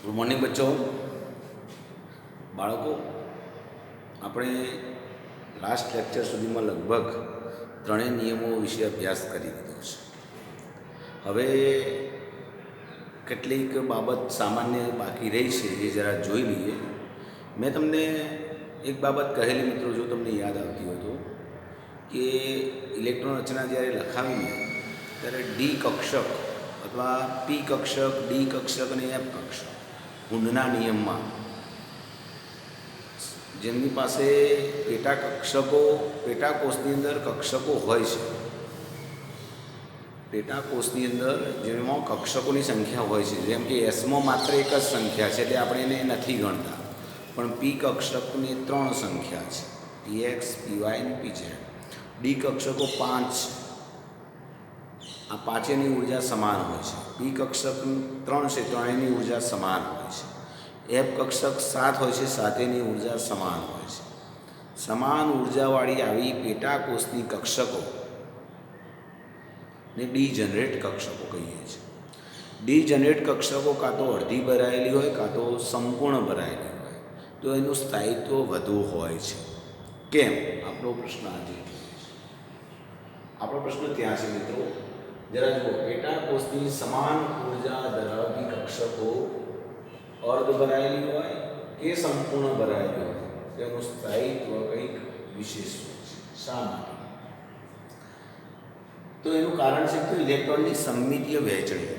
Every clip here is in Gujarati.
Good morning બચ્ચો. બાળકો, આપણે લાસ્ટ લેક્ચર સુધીમાં લગભગ ત્રણેય નિયમો વિશે અભ્યાસ કરી દીધો છે. હવે કેટલીક બાબત સામાન્ય બાકી રહી છે એ જરા જોઈ લઈએ. મેં તમને એક બાબત કહેલી મિત્રો, જો તમને યાદ આવતી હોય તો, કે ઇલેક્ટ્રોન રચના જ્યારે લખાવીને ત્યારે ડી કક્ષક અથવા પી કક્ષક, ડી કક્ષક અને એફ કક્ષક કુંડના નિયમમાં જેમની પાસે પેટાકોષની અંદર કક્ષકો હોય છે, પેટાકોષની અંદર જેમાં કક્ષકોની સંખ્યા હોય છે, જેમ કે એસમાં માત્ર એક જ સંખ્યા છે એટલે આપણે એને નથી ગણતા, પણ પી કક્ષકની 3 સંખ્યા છે, પીએક્સ, પીવાય અને પીઝેડ. ડી કક્ષકો 5 છે, આ પાંચેની ઉર્જા સમાન હોય છે. પી કક્ષક 3 છે, ત્રણેયની ઉર્જા સમાન હોય છે. એફ કક્ષક 7 હોય છે, સાતેની ઉર્જા સમાન હોય છે. સમાન ઉર્જાવાળી આવી પેટાકોષની કક્ષકો ને ડીજનરેટ કક્ષકો કહીએ છીએ. ડીજનરેટ કક્ષકો કાં તો અડધી ભરાયેલી હોય કાં તો સંપૂર્ણ ભરાયેલી હોય, તો એનું સ્થાયિત્વ વધુ હોય છે. કેમ? આપણો પ્રશ્ન ત્યાં છે મિત્રો. જરા જુઓ, પેટાકોષની સમાન ઉર્જા ધરાવતી કક્ષકો અર્ધ ભરાયેલી હોય કે સંપૂર્ણ ભરાયેલી હોય, તેનું સ્થાયિત્વ કંઈક વિશેષ હોય છે. શા માટે? તો એનું કારણ છે કે ઇલેક્ટ્રોનની સમમિતીય વહેંચણી.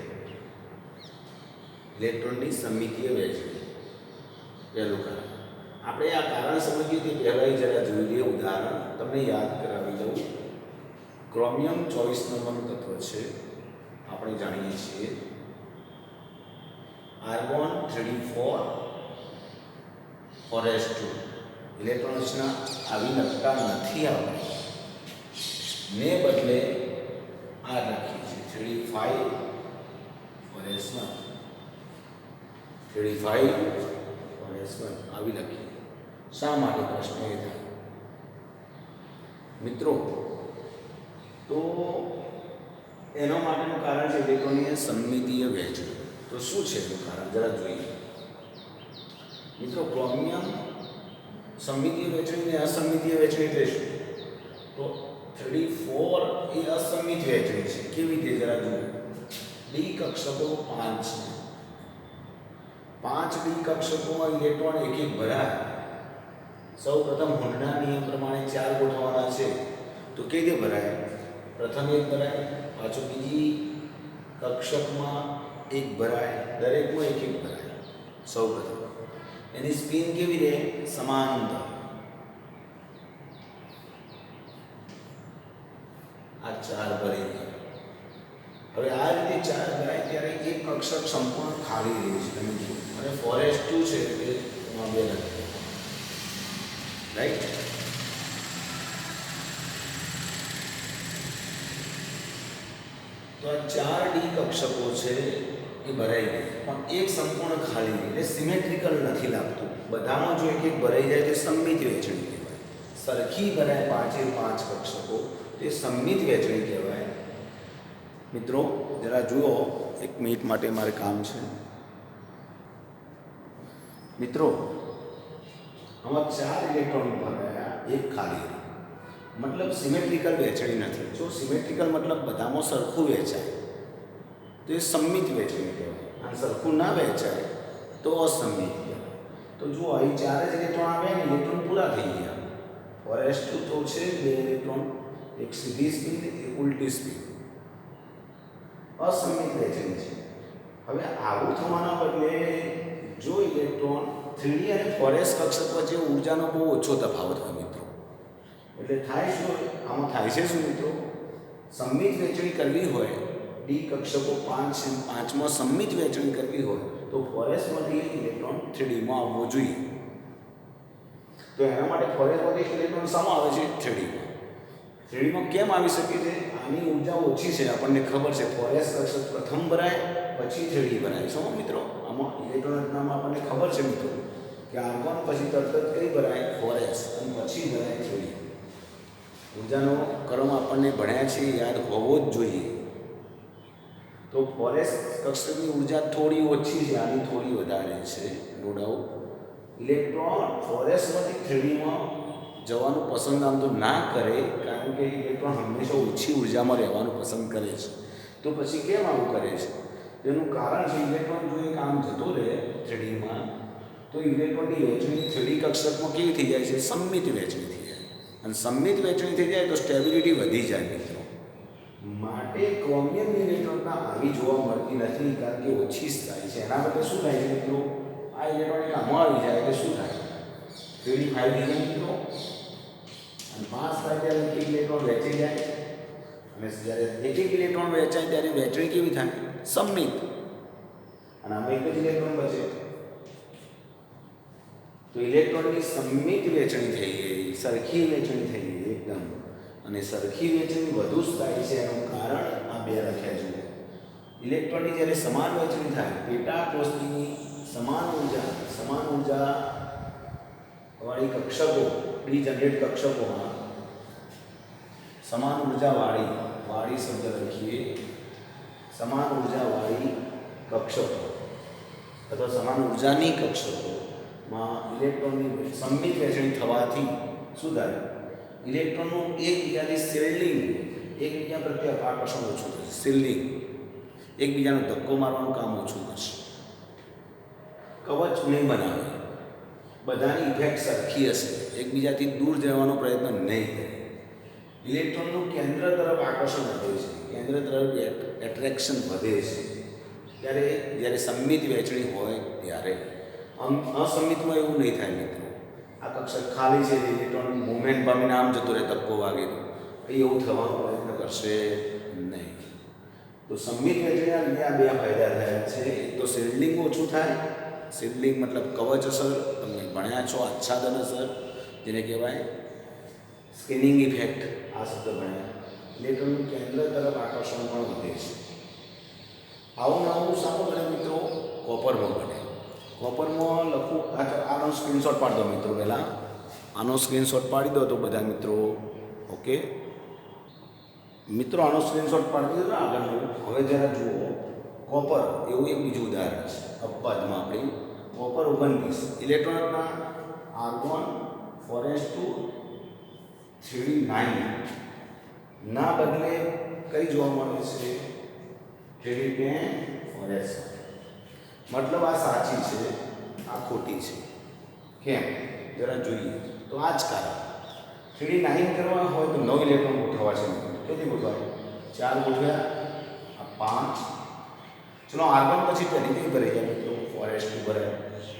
પહેલું કારણ. આપણે આ કારણ સમજીએ તે પહેલાં જરા જોઈ લઈએ ઉદાહરણ. તમને યાદ કરાવી દઉં. ક્રોમિયમ 24 નંબરનું તત્વ છે, આપણે જાણીએ છીએ. Argon 3d4 4s2. ઇલેક્ટ્રોન રચના આવી લખતા નથી આપણે, ને બદલે આ લખીએ છીએ 3d5 4s1, 3d5 4s1 આવી લખીએ. શા માટે? પ્રશ્ન એ થાય મિત્રો. તો એના માટેનું કારણ છે ઇલેક્ટ્રોનની સમમિતીય વહેંચણી. તો શું છે એનું કારણ જરા જોઈએ મિત્રો. ક્રોમિયમ સમમિતીય વહેંચણી ને અસમમિતીય વહેંચણી એટલે શું? તો 3d4 એ અસમિત વહેંચણી છે. કેવી રીતે જરા જુઓ. ડી કક્ષકો 5 છે. 5 ડી કક્ષકોમાં ઇલેક્ટ્રોન એક એક ભરાય. સૌ પ્રથમ હુન્ડના નિયમ પ્રમાણે 4 ગોઠવવાના છે, તો કેવી રીતે ભરાય? પ્રથમ એક ભરાય, પાછું બીજી કક્ષકમાં એક ભરાય, દરેકમાં એક એક ભરાય. સૌ પ્રથમ એની સ્પિન કેવી રહે? સમાંતર. આ 4 ભરી ગયા. હવે આ રીતે 4 ભરાય ત્યારે એક કક્ષક સંપૂર્ણ ખાલી રહે છે, તમે જુઓ. અને 4s2 છે એટલે એમાં 2 લખીએ, રાઈટ? તો આ 4 ડી કક્ષકો છે એ ભરાઈ ગઈ, પણ એક સંપૂર્ણ ખાલી રહી, એટલે સિમેટ્રિકલ નથી લાગતું. બધામાં જો એક એક ભરાઈ જાય તો સમમિત વહેંચણી કહેવાય. સરખી ભરાય 5 કક્ષકો, તે સમમિત વહેંચણી કહેવાય. મિત્રો જરા જુઓ, 1 મિનિટ માટે મારે કામ છે. મિત્રો આમાં 4 ઇલેક્ટ્રોન ભરાયા, એક ખાલી રહી, મતલબ સિમેટ્રિકલ વહેંચણી નથી. જો સિમેટ્રિકલ મતલબ બધામાં સરખું વહેંચાય તો એ સમમિત વહેંચણી કહેવાય. અને સરખું ના વહેંચાય તો અસમમિત કહેવાય. તો જુઓ, અહીં 4 જ ઇલેક્ટ્રોન આવ્યા ને ઇલેક્ટ્રોન પૂરા થઈ ગયા. 4s2 તો છે 2 ઇલેક્ટ્રોન, એક સીધી સ્પિન, એક ઉલટી સ્પિન. અસમમિત વહેંચણી છે. હવે આવું થવાના બદલે જો ઇલેક્ટ્રોન 3d અને 4s કક્ષક વચ્ચે ઉર્જાનો બહુ ઓછો તફાવત હોય મિત્રો, એટલે થાય શું? આમાં થાય છે શું મિત્રો? સમમિત વહેંચણી કરવી હોય, ડી કક્ષકો 5 છે, 5માં સમમિત વહેંચણી કરવી હોય તો 4sમાંથી ઇલેક્ટ્રોન 3dમાં આવવો જોઈએ. તો એના માટે 4sમાંથી ઇલેક્ટ્રોન શામાં આવે છે? 3dમાં. 3dમાં કેમ આવી શકે છે? આની ઉર્જા ઓછી છે, આપણને ખબર છે. 4s કક્ષક પ્રથમ ભરાય, પછી 3d ભરાય. શું મિત્રો? આમાં ઇલેક્ટ્રોન રચનામાં આપણને ખબર છે મિત્રો કે આર્ગોન પછી તરત જ કઈ ભરાય? 4s, અને પછી ભરાય 3d. ઉર્જાનો ક્રમ આપણને ભણ્યા છે, યાદ હોવો જ જોઈએ. તો ફોરેસ કક્ષકની ઉર્જા થોડી ઓછી છે, આની થોડી વધારે છે, નો ડાઉટ. ઇલેક્ટ્રોન ફોરેસમાંથી થ્રીડીમાં જવાનું પસંદ આમ તો ના કરે, કારણ કે ઇલેક્ટ્રોન હંમેશા ઓછી ઉર્જામાં રહેવાનું પસંદ કરે છે. તો પછી કેમ આવું કરે છે? તેનું કારણ છે ઇલેક્ટ્રોન જો એક આમ જતો રહે થ્રીડીમાં, તો ઇલેક્ટ્રોનની વહેંચણી થ્રીડી કક્ષકમાં કેવી થઈ જાય છે? સમમિત વહેંચણી થઈ જાય. અને સમમિત વહેંચણી થઈ જાય તો સ્ટેબિલિટી વધી જાય મિત્રો. માટે ક્રોમિયમ ઇલેક્ટ્રોનના આવી જોવા મળતી નથી, કારણ કે ઓછી થાય છે. એના માટે શું થાય છે મિત્રો? આ ઇલેક્ટ્રોન એક આમાં આવી જાય એટલે શું થાય? 3d5 થઈ જાય મિત્રો. અને 5 થાય ત્યારે એક ઇલેક્ટ્રોન વહેંચાઈ જાય, અને જ્યારે એક ઇલેક્ટ્રોન વહેંચાય ત્યારે વહેંચણી કેવી થાય? સમમિત. અને આમાં એક જ ઇલેક્ટ્રોન બચે. તો ઇલેક્ટ્રોનની સમમિત વહેંચણી થઈ ગઈ, સરખી વહેંચણી થઈ ગઈ એકદમ. અને સરખી વહેંચણી વધુ થાય છે, એનું કારણ આ બે લખ્યા છે. ઇલેક્ટ્રોનની જ્યારે સમાન વહેંચણી થાય, પેટા કોષની સમાન ઉર્જા વાળી કક્ષકો, ડીજનરેટ કક્ષકોમાં સમાન ઉર્જા વાળી શબ્દ લખીએ, સમાન ઉર્જા વાળી કક્ષકો અથવા સમાન ઉર્જાની કક્ષકોમાં ઇલેક્ટ્રોનની સંમિત વહેંચણી થવાથી શું થાય? ઇલેક્ટ્રોનનું એકબીજાની શિલ્ડિંગ, એકબીજા પ્રત્યે આકર્ષણ ઓછું થશે. શિલ્ડિંગ, એકબીજાનો ધક્કો મારવાનું કામ ઓછું કરશે. કવચ નહીં બનાવે, બધાની ઇફેક્ટ સરખી હશે, એકબીજાથી દૂર જવાનો પ્રયત્ન નહીં કરે. ઇલેક્ટ્રોનનું કેન્દ્ર તરફ આકર્ષણ વધે છે, કેન્દ્ર તરફ એટ્રેક્શન વધે છે. જ્યારે સંમિત વહેંચણી હોય ત્યારે. અસંમિતમાં એવું નહીં થાય મિત્રો. આ કક્ષક ખાલી છે, ઇલેક્ટ્રોન મુવમેન્ટ પામીને આમ જતો રહે, ધક્કો વાગે તો એવું થવાનો પ્રયત્ન કરશે નહીં. તો સંમિત વહેંચણીના લીધે આ બે ફાયદા થયા છે. એક તો શિલ્ડિંગ ઓછું થાય. શિલ્ડિંગ મતલબ કવચ અસર, તમે ભણ્યા છો, આચ્છાદન અસર, જેને કહેવાય સ્કિનિંગ ઇફેક્ટ, આ શબ્દ ભણ્યા. ઇલેક્ટ્રોનનું કેન્દ્ર તરફ આકર્ષણ પણ વધે છે. આવું નવું સારું બને મિત્રો? કોપરમાં બને. કોપરમાં લખું, આનો સ્ક્રીનશોટ પાડી દો મિત્રો. પહેલાં આનો સ્ક્રીનશોટ પાડી દો તો બધા મિત્રો. ઓકે મિત્રો, આનો સ્ક્રીનશોટ પાડી દીધો ને આગળનું. હવે જરા જુઓ, કોપર એવું એક બીજું ઉદાહરણ છે અપવાદમાં. આપણી કોપર 29 ઇલેક્ટ્રોનના આર્ગોન 4s2 ના બદલે કઈ જોવા મળે છે? 3d10 4s. મતલબ આ સાચી છે, આ ખોટી છે. કેમ? જરા જોઈએ. તો આ જ કારણ. 3d9 કરવા હોય તો 9 ઇલેક્ટ્રોન ગોઠવવા છે. કેટલી ગોઠવાય? 4 ગોઠવ્યા, આ 5. ચલો આર્ગોન પછી પહેલી કઈ ભરાઈ જાય મિત્રો? 4s2 ભરાય.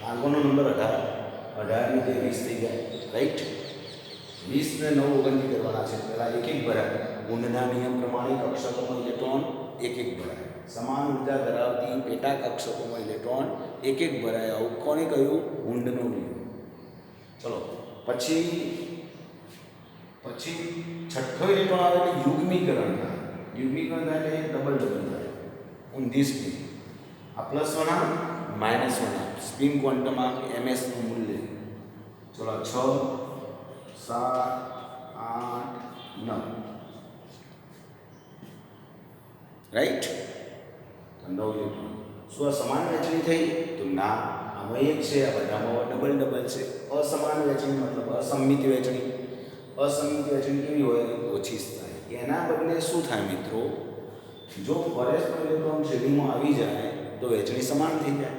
આર્ગોનનો નંબર 18 ની જે 20 થઈ જાય, રાઈટ? 20 ને 9 ગણતરી કરવાના છે. પહેલાં એક ભરાય. ગુણના નિયમ પ્રમાણે કક્ષકોમાં ઇલેક્ટ્રોન એક ભરાય. સમાન ઉર્જા ધરાવતી પેટા કક્ષકોમાં ઇલેક્ટ્રોન એક ભરાય. આવું કોણે કહ્યું? ગુણનો નિયમ. ચલો પછી છઠ્ઠો ઇલેક્ટ્રોન આવે એટલે યુગ્મીકરણ થાય. યુગ્મીકરણ થાય એટલે ડબલ થાય. ઊંધી સ્પિન. આ +1 -1 સ્પિન ક્વોન્ટમમાં ms નું મૂલ્ય. ચલો 6 7 8 9, રાઈટ? 9 ઇલેક્ટ્રોન. શું આ સમાન વહેંચણી થઈ? તો ના, આમાં એક છે, આ બધામાં ડબલ છે. અસમાન વહેંચણી મતલબ અસંમિત વહેંચણી. અસંમિત વહેંચણી કેવી હોય? ઓછી થાય. એના બદલે શું થાય મિત્રો? જો ફોરેસનો ઇલેક્ટ્રોન શ્રેણીમાં આવી જાય તો વહેંચણી સમાન થઈ જાય.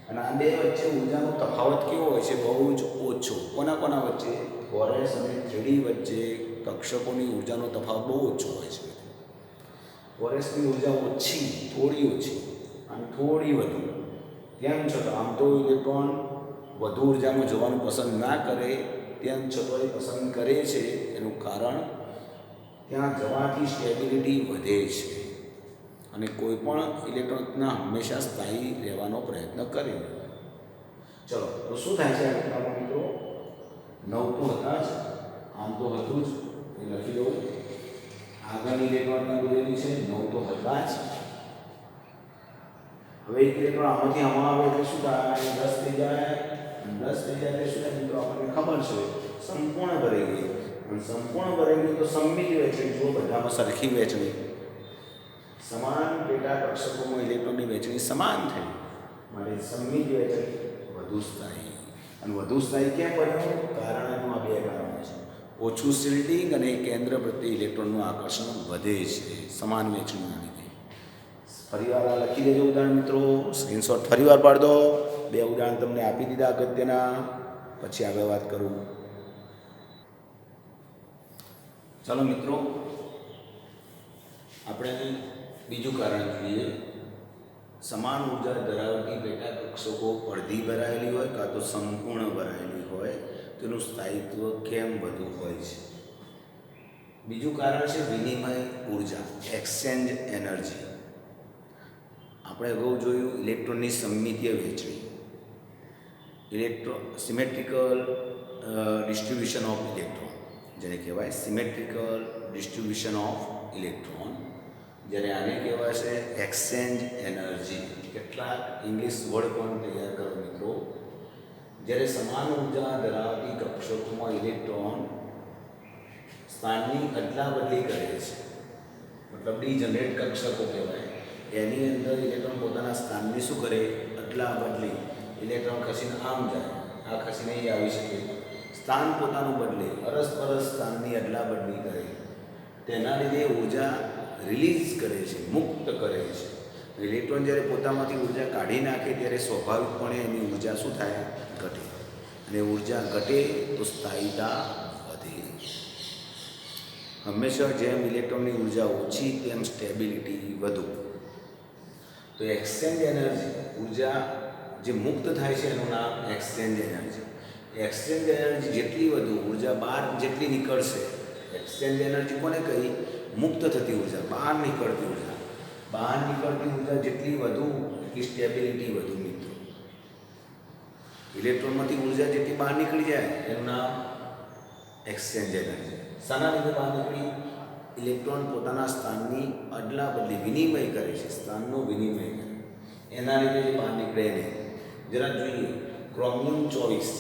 અને આ બે વચ્ચે ઉર્જાનો તફાવત કેવો હોય છે? બહુ જ ઓછો. કોના વચ્ચે? ફોરેસ અને 3d વચ્ચે કક્ષકોની ઉર્જાનો તફાવત બહુ ઓછો હોય છે. ફોરેસની ઉર્જા ઓછી, થોડી ઓછી અને થોડી વધુ. તેમ છતાં આમ તો ઇલેક્ટ્રોન વધુ ઉર્જામાં જવાનું પસંદ ના કરે, તેમ છતાં એ પસંદ કરે છે. એનું કારણ ત્યાં જવાથી સ્ટેબિલિટી વધે છે અને કોઈ પણ ઇલેક્ટ્રોનના હંમેશા સ્થાયી રહેવાનો પ્રયત્ન કરે. ચલો તો શું થાય છે આ મિત્રો? 9 તો હતા જ, આમ તો હતું જ, એ લખી દઉં. આગળની ઇલેક્ટ્રોનના દોરેલી છે, 9 તો હતા જ. હવે એક ઇલેક્ટ્રોન આમાંથી આમાં આવે એટલે શું થાય? 10 થઈ જાય. 10 થઈ જાય એટલે શું થાય મિત્રો? આપણને ખબર છે સંપૂર્ણ ભરાઈ ગઈ. અને સંપૂર્ણ ભરાઈ ગઈ તો સંમિત વહેંચણી. જો બધામાં સરખી વહેંચણી. સમાન પેટા કક્ષકોમાં ઇલેક્ટ્રોનની વહેંચણી સમાન થઈ માટે સમમિત વહેંચણી વધુ સ્થાયી. અને વધુ સ્થાયી કેમ બન્યું? કારણ એનું આ બે કારણો છે. ઓછું શિલ્ડિંગ અને કેન્દ્ર પ્રત્યે ઇલેક્ટ્રોનનું આકર્ષણ વધે છે સમાન વહેંચણીના લીધે. ફરીવાર આ લખી દેજો ઉદાહરણ મિત્રો, સ્ક્રીનશોટ ફરીવાર પાડ દો. બે ઉદાહરણ તમને આપી દીધા અગત્યના, પછી આગળ વાત કરું. ચાલો મિત્રો, આપણે બીજું કારણ જોઈએ. સમાન ઉર્જા ધરાવતી પેટા કક્ષકો અડધી ભરાયેલી હોય કાં તો સંપૂર્ણ ભરાયેલી હોય તેનું સ્થાયિત્વ કેમ વધુ હોય છે? બીજું કારણ છે વિનિમય ઉર્જા, એક્સચેન્જ એનર્જી. આપણે અગાઉ જોયું ઇલેક્ટ્રોનની સમમિતીય વહેંચણી, સિમેટ્રિકલ ડિસ્ટ્રીબ્યુશન ઓફ ઇલેક્ટ્રોન, જેને કહેવાય સિમેટ્રિકલ ડિસ્ટ્રીબ્યુશન ઓફ ઇલેક્ટ્રોન, જ્યારે આને કહેવાય છે એક્સચેન્જ એનર્જી. કેટલાક ઇંગ્લિશ વર્ડ પણ તૈયાર કરો મિત્રો. જ્યારે સમાન ઉર્જા ધરાવતી કક્ષકોમાં ઇલેક્ટ્રોન સ્થાનની અદલા બદલી કરે છે, મતલબ ડીજનરેટ કક્ષકો કહેવાય, એની અંદર ઇલેક્ટ્રોન પોતાના સ્થાનની શું કરે? અદલા બદલી. ઇલેક્ટ્રોન ખસીને આમ જાય, આ ખસીને અહીં આવી શકે, સ્થાન પોતાનું બદલે, અરસપરસ સ્થાનની અદલા બદલી કરે, તેના લીધે ઉર્જા રિલીઝ કરે છે, મુક્ત કરે છે. ઇલેક્ટ્રોન જ્યારે પોતામાંથી ઉર્જા કાઢી નાખે ત્યારે સ્વાભાવિકપણે એની ઉર્જા શું થાય? ઘટે. અને ઉર્જા ઘટે તો સ્થાયીતા વધે. હંમેશા જેમ ઇલેક્ટ્રોનની ઉર્જા ઓછી તેમ સ્ટેબિલિટી વધુ. તો એક્સચેન્જ એનર્જી, ઉર્જા જે મુક્ત થાય છે એનું નામ એક્સચેન્જ એનર્જી. એક્સચેન્જ એનર્જી જેટલી વધુ, ઉર્જા બહાર જેટલી નીકળશે, એક્સચેન્જ એનર્જી કોને કહી? મુક્ત થતી ઉર્જા, બહાર નીકળતી ઉર્જા. બહાર નીકળતી ઉર્જા જેટલી વધુ એટલી સ્ટેબિલિટી વધુ મિત્રો. ઇલેક્ટ્રોનમાંથી ઉર્જા જેટલી બહાર નીકળી જાય એનું નામ એક્સચેન્જ એનર્જી. શાના લીધે બહાર નીકળી? ઇલેક્ટ્રોન પોતાના સ્થાનની અદલા બદલી, વિનિમય કરે છે, સ્થાનનો વિનિમય કરે, એના લીધે જે બહાર નીકળે એને જરા જોઈએ. ક્રોમિયમ 24,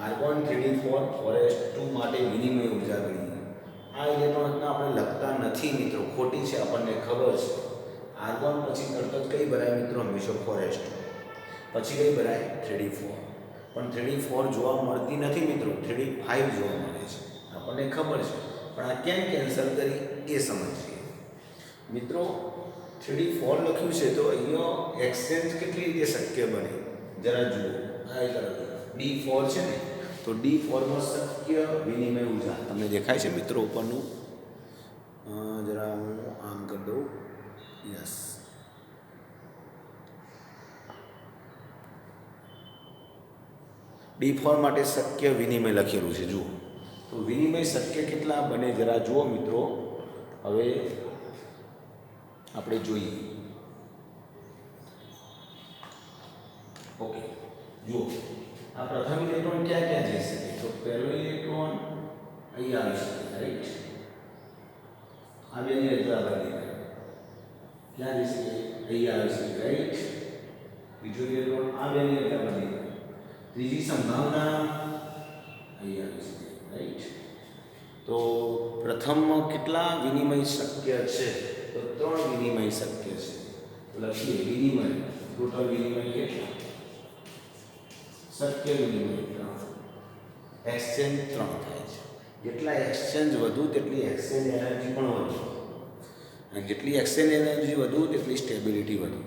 આર્ગોન 3d4 ફોરેસ્ટ 2 માટે વિનિમય ઉર્જા ગણી. આ ઇલેક્ટ્રોનને આપણે લખતા નથી મિત્રો, ખોટી છે, આપણને ખબર છે. આર્ગોન પછી તરત જ કઈ ભરાય મિત્રો? હંમેશા ફોરેસ્ટ. પછી કઈ ભરાય? 3d4. પણ 3d4 જોવા મળતી નથી મિત્રો, 3d5 જોવા મળે છે, આપણને ખબર છે. પણ આ કેમ કેન્સલ કરી એ સમજીએ મિત્રો. 3d4 લખ્યું છે તો અહીંયા એક્સચેન્જ કેટલી રીતે શક્ય બને જરા જુઓ. આ d4 છે ને, તો d4માં શક્ય વિનિમય ઉર્જા તમને દેખાય છે મિત્રો ઉપરનું? જરા હું આમ કરી દઉં. યસ, d4 માટે શક્ય વિનિમય લખેલું છે જુઓ. તો વિનિમય શક્ય કેટલા બને જરા જુઓ મિત્રો. હવે આપણે જોઈએ. ઓકે, જુઓ આ પ્રથમ ઇલેક્ટ્રોન ક્યાં ક્યાં જઈ શકે? તો પહેલો ઇલેક્ટ્રોન અહીં આવી શકે, રાઈટ? આ બેની અદલા બદલી કરે, ક્યાં જઈ શકે? અહીં આવી શકે, રાઈટ? બીજો ઇલેક્ટ્રોન આ બેની અદલા બદલી કરે. ત્રીજી સંભાવના અહીં આવી શકે, રાઈટ? તો પ્રથમમાં કેટલા વિનિમય શક્ય છે? તો 3 વિનિમય શક્ય છે. તો લખીએ વિનિમય, ટોટલ વિનિમય કેટલા? શક્ય વિનિમય 3. એક્સચેન્જ 3 થાય છે. જેટલા એક્સચેન્જ વધુ તેટલી એક્સચેન્જ એનર્જી પણ વધુ, અને જેટલી એક્સચેન્જ એનર્જી વધુ તેટલી સ્ટેબિલિટી વધુ.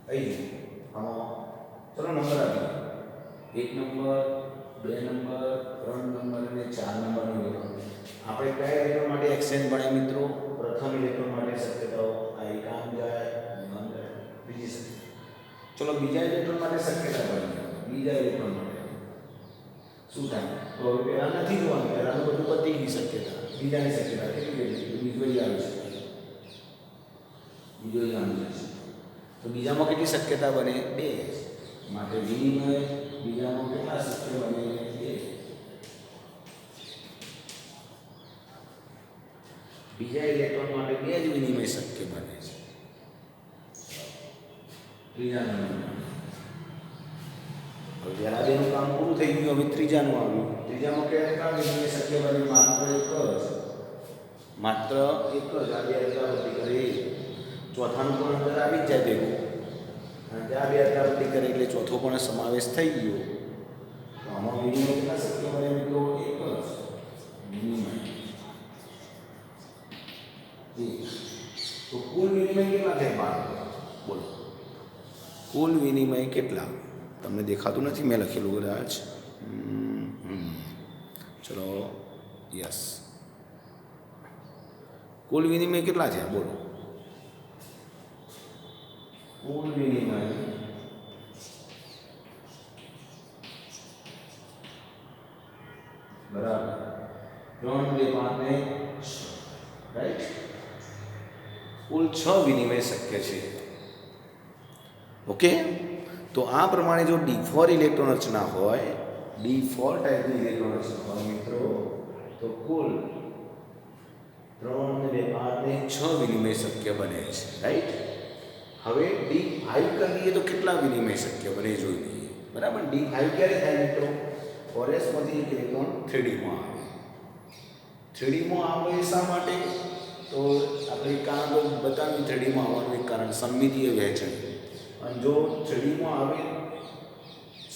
અહીં આમાં ચલો નંબર આપીએ. 1 નંબર, 2 નંબર, 3 નંબર અને 4 નંબરનો ઇલેક્ટ્રોન. આપણે કયા ઇલેક્ટ્રોન માટે એક્સચેન્જ ભણ્યા મિત્રો? પ્રથમ ઇલેક્ટ્રોન માટે શક્યતાઓ. આ એક આમ જાય, આમ જાય, બીજી શક્યતા. ચલો બીજા ઇલેક્ટ્રોન માટે શક્યતા ભણીએ. બીજા ઇલેક્ટ્રોન માટે શું થાય? તો હવે પહેલાં નથી જોવાનું, પહેલાંનું બધું પતી ગઈ શક્યતા. બીજાની શક્યતા કેટલી કેટલી? બીજો જ આવી શકે, બીજો જ આવી જશે. તો બીજામાં કેટલી શક્યતા બને? 2. માટે વિનિમય બીજામાં કેટલા શક્ય બને? 2. બીજા ઇલેક્ટ્રોન માટે 2 જ વિનિમય શક્ય બને છે. ત્રીજા નંબર પહેલા બેનું કામ પૂરું થઈ ગયું, હવે ત્રીજાનું આવ્યું. ત્રીજામાં કેટલા વિનિમય શક્ય બને? માત્ર એક જ આ બે અદલાબદલી કરી ચોથાનું પણ અંદર આવી જ જાય ભેગું, અને ત્યાં બે અદલાબદલી કરી એટલે ચોથો પણ સમાવેશ થઈ ગયો. તો આમાં વિનિમય કેટલા શક્ય બને મિત્રો? એક જ વિનિમય. તો કુલ વિનિમય કેટલા થાય બાળકો? બોલો કુલ વિનિમય કેટલા? તમને દેખાતું નથી, મેં લખેલું કદાચ. ચલો યસ, કુલ વિનિમય કેટલા છે? બોલો કુલ વિનિમય બરાબર 3, 2, 5 ને 6, રાઈટ. કુલ 6 વિનિમય શક્ય છે. ઓકે, તો આ પ્રમાણે જો D4 ઇલેક્ટ્રોન રચના હોય, D4 ટાઈપની ઇલેક્ટ્રોન રચના હોય મિત્રો, તો કુલ 3, 2, 5 ને 6 વિનિમય શક્ય બને છે, રાઈટ. હવે D5 કરીએ તો કેટલા વિનિમય શક્ય બને જોઈ લઈએ. બરાબર, D5 ક્યારે થાય મિત્રો? ફોરેસમાંથી એક ઇલેક્ટ્રોન 3D માં આવે. 3D માં આવે શા માટે? તો આપણે કારણ તો બતાવ્યું 3D માં આવવાનું એક કારણ સમમિતીય વહેંચણી. અને જો 3D માં આવે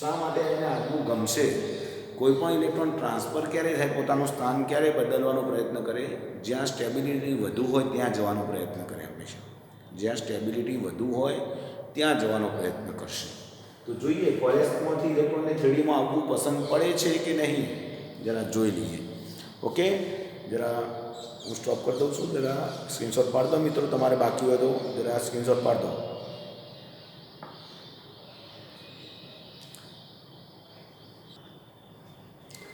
શા માટે એને આગવું ગમશે? કોઈ પણ ઇલેક્ટ્રોન ટ્રાન્સફર ક્યારે થાય? પોતાનું સ્થાન ક્યારે બદલવાનો પ્રયત્ન કરે? જ્યાં સ્ટેબિલિટી વધુ હોય ત્યાં જવાનો પ્રયત્ન કરે હંમેશા. જ્યાં સ્ટેબિલિટી વધુ હોય ત્યાં જવાનો પ્રયત્ન કરશે. તો જોઈએ ફોરેસ્ટમાંથી ઇલેક્ટ્રોનને 3D માં આવવું પસંદ પડે છે કે નહીં, જરા જોઈ લઈએ. ઓકે, જરા હું સ્ટોપ કરી દઉં છું. જરા સ્ક્રીનશોટ પાડ દો મિત્રો, તમારે બાકી હોય તો જરા સ્ક્રીનશોટ પાડ દો.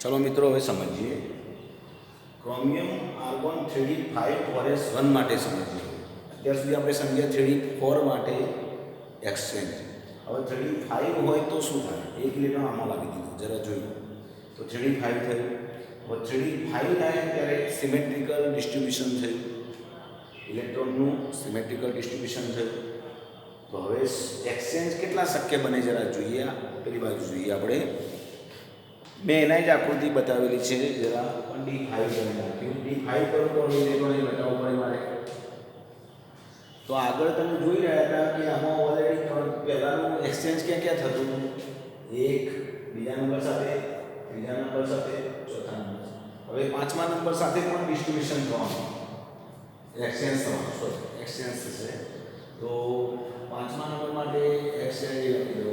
ચલો મિત્રો, હવે સમજીએ. ક્રોમિયમ આર્ગોન 3D5 ફોરેસ 1 માટે સમજીએ. અત્યાર સુધી આપણે સમજ્યા 3D4 માટે એક્સચેન્જ. હવે 3D5 હોય તો શું થાય? એક ઇલેક્ટ્રોન આમાં લાવી દીધું, જરા જોઈએ. તો 3D5 થયું. હવે 3D5 થાય ત્યારે સિમેટ્રિકલ ડિસ્ટ્રીબ્યુશન થયું, ઇલેક્ટ્રોનનું સિમેટ્રિકલ ડિસ્ટ્રીબ્યુશન થયું. તો હવે એક્સચેન્જ કેટલા શક્ય બને જરા જોઈએ. પેલી બાજુ જોઈએ આપણે. મેં એના જ આકૃતિ બતાવેલી છે, જરા D5 કરી નાખ્યું. D5 કરું તો ઇલેક્ટ્રોન બતાવવું પડે મારે. તો આગળ તમે જોઈ રહ્યા હતા કે આમાં ઓલરેડી પહેલાનું એક્સચેન્જ ક્યાં ક્યાં થતું? એક બીજા નંબર સાથે, ત્રીજા નંબર સાથે, ચોથા નંબર. હવે પાંચમા નંબર સાથે પણ ડિસ્ટ્રીબ્યુશન થવાનું, એક્સચેન્જ થવાનું, સોરી એક્સચેન્જ થશે. તો પાંચમા નંબર માટે એક્સચેન્જ લખી દો.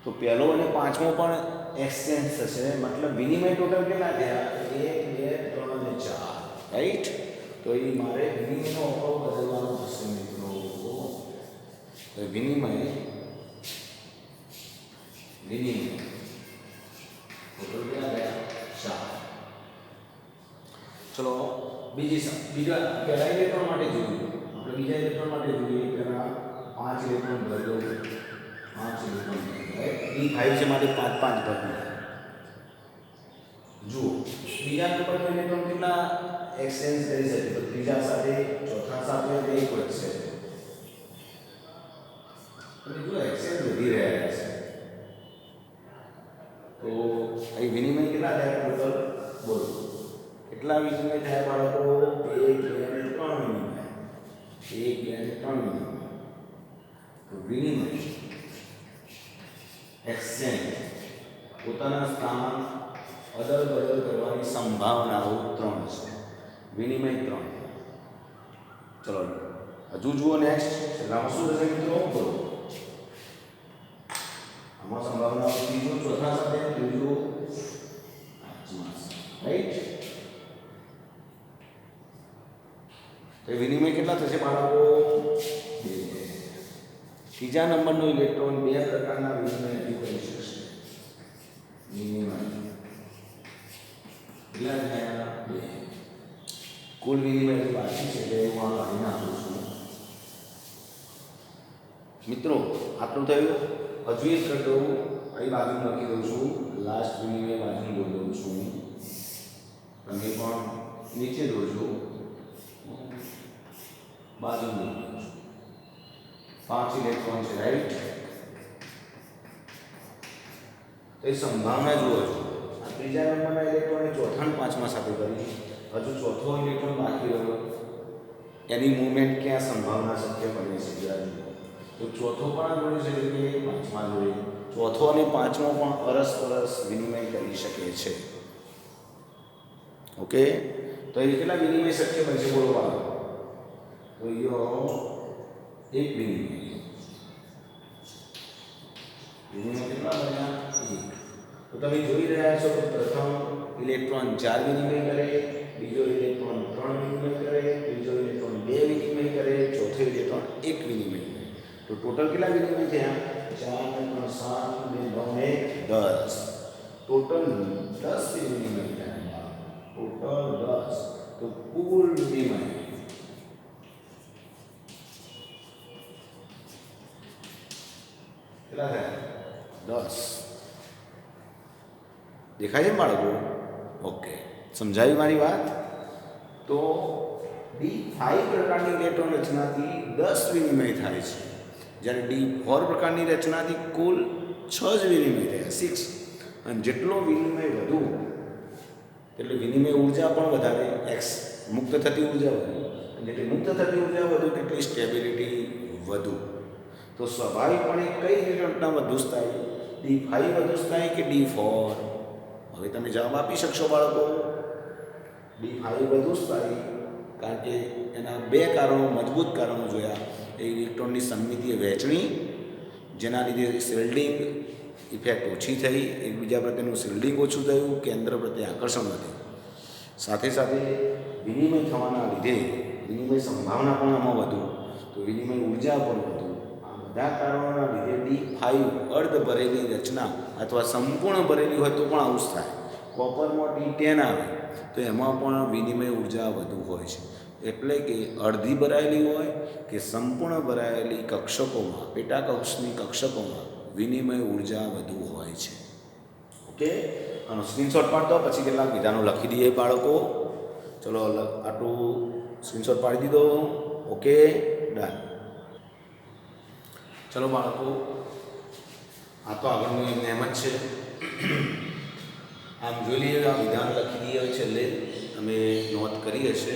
તો પહેલો અને પાંચમો પણ એક્સચેન્જ થશે, મતલબ વિનિમય ટોટલ કેટલા થયા? 1, 2, 3 અને 4, રાઈટ. તો એ મારે વિનિમયનો અભાવ બદલવાનો થશે મિત્રો. તો વિનિમય ટોટલ કેટલા થયા? 4. ચલો બીજા પહેલા ઇલેક્ટ્રોન માટે જોઈએ. આપણે બીજા ઇલેક્ટ્રોન માટે જોઈએ. પહેલા 5 ઇલેક્ટ્રોન ભરી દો. 5 ઇલેક્ટ્રોન D5 છે માટે 5 ભરી. જુઓ બીજા નંબરનો ઇલેક્ટ્રોન કેટલા એક્સચેન્જ કરી શકે? તો ત્રીજા સાથે, ચોથા સાથે અને એક વધશે. તમે જુઓ એક્સચેન્જ વધી રહ્યા છે. તો અહીં વિનિમય કેટલા થયા ટોટલ? બોલો કેટલા વિનિમય થયા બાળકો? 1, 2 અને 3 વિનિમય. 1, 2 અને 3 વિનિમય. તો વિનિમય એક્સચેન્જ પોતાના સ્થાન અદલ બદલ કરવાની સંભાવનાઓ 3 છે. વિનિમય 3. ચલો હજુ જુઓ નેક્સ્ટ. છેલ્લામાં શું થશે મિત્રો? બોલો આમાં સંભાવનાઓ ત્રીજો ચોથા સાથે, ત્રીજો પાંચમા, રાઈટ. તો વિનિમય કેટલા થશે બાળકો? 2. ત્રીજા નંબરનો ઇલેક્ટ્રોન 2 પ્રકારના વિનિમયથી કરી શકશે. વિનિમય કેટલા થયા? 2. કુલ વિનિમય બાકી છે એટલે હું આ કાઢી નાખું છું મિત્રો. આટલું થયું. હજુ એક કરી દઉં. અહીં બાજુ લખી દઉં છું. લાસ્ટ વિનિમય બાજુ દોરી દઉં છું. તમે પણ નીચે દોરજો. બાજુ દોરી દઉં છું. 5 ઇલેક્ટ્રોન છે, રાઈટ. તો એ સંભાવના જુઓ છો. આ 3 ત્રીજા નંબરના ઇલેક્ટ્રોને ચોથા અને પાંચમા સાથે કરી, હજુ ચોથો ઇલેક્ટ્રોન બાકી રહ્યો, એની મૂવમેન્ટ ક્યાં સંભાવના શક્ય બને છે જરા. તો ચોથો પણ જોઈ શકે કે પાંચમા જોડે, ચોથો અને પાંચમો પણ પરસ્પર વિનિમય કરી શકે છે. ઓકે, તો એ કેટલા વિનિમય શક્ય બને છે બોલો બાળકો? તો એક વિનિમય કેટલા બન્યા? એક. તો તમે જોઈ રહ્યા છો કે પ્રથમ ઇલેક્ટ્રોન 4 વિનિમય કરે, બીજો ઇલેક્ટ્રોન 3 વિનિમય કરે, ત્રીજો ઇલેક્ટ્રોન 2 વિનિમય કરે, ચોથો ઇલેક્ટ્રોન 1 વિનિમય કરે. તો ટોટલ કેટલા વિનિમય થયા? 4 3 7 2 9 10. ટોટલ 10 વિનિમય થયા. ટોટલ 10. તો કુલ વિનિમય કેટલા થયા? 10. દેખાય છે બાળકો? ઓકે, સમજાવી મારી વાત? તો D5 પ્રકારની ઇલેક્ટ્રોન રચનાથી 10 વિનિમય થાય છે, જ્યારે D4 પ્રકારની રચનાથી કુલ 6 જ વિનિમય થયા, 6. અને જેટલો વિનિમય વધુ એટલે વિનિમય ઉર્જા પણ વધારે, એક્સ મુક્ત થતી ઉર્જા વધુ, અને જેટલી મુક્ત થતી ઉર્જા વધુ તેટલી સ્ટેબિલિટી વધુ. તો સ્વાભાવિકપણે કઈ ઇલેક્ટ્રોનના વધુ સ્થાયી? D5 વધુ સ્થાયી કે D4? હવે તમે જવાબ આપી શકશો બાળકો. D5 વધુ સ્થાયી, કારણ કે એના બે કારણો, મજબૂત કારણો જોયા. એ ઇલેક્ટ્રોનની સમમિતીય વહેંચણી, જેના લીધે શિલ્ડિંગ ઇફેક્ટ ઓછી થઈ, એકબીજા પ્રત્યેનું શિલ્ડિંગ ઓછું થયું, કેન્દ્ર પ્રત્યે આકર્ષણ વધ્યું. સાથે સાથે વિનિમય થવાના લીધે વિનિમય સંભાવના પણ આમાં વધુ, તો વિનિમય ઉર્જા પણ વધુ. આ બધા કારણોના લીધે D5 અર્ધ ભરેલી રચના અથવા સંપૂર્ણ ભરેલી હોય તો પણ આવું જ થાય. કોપરમાં D10 આવે તો એમાં પણ વિનિમય ઉર્જા વધુ હોય છે. એટલે કે અડધી ભરાયેલી હોય કે સંપૂર્ણ ભરાયેલી કક્ષકોમાં, પેટા કક્ષની કક્ષકોમાં વિનિમય ઉર્જા વધુ હોય છે. ઓકે, આનો સ્ક્રીનશોટ પાડતો પછી કેટલાક વિધાનો લખી દઈએ બાળકો. ચલો આટલું સ્ક્રીનશોટ પાડી દીધો. Okay, done. ચલો બાળકો, આ તો આગળનું એમને એમ જ છે. આમ જોઈ લઈએ, આ વિધાન લખી દઈએ છેલ્લે, તમે નોંધ કરી હશે.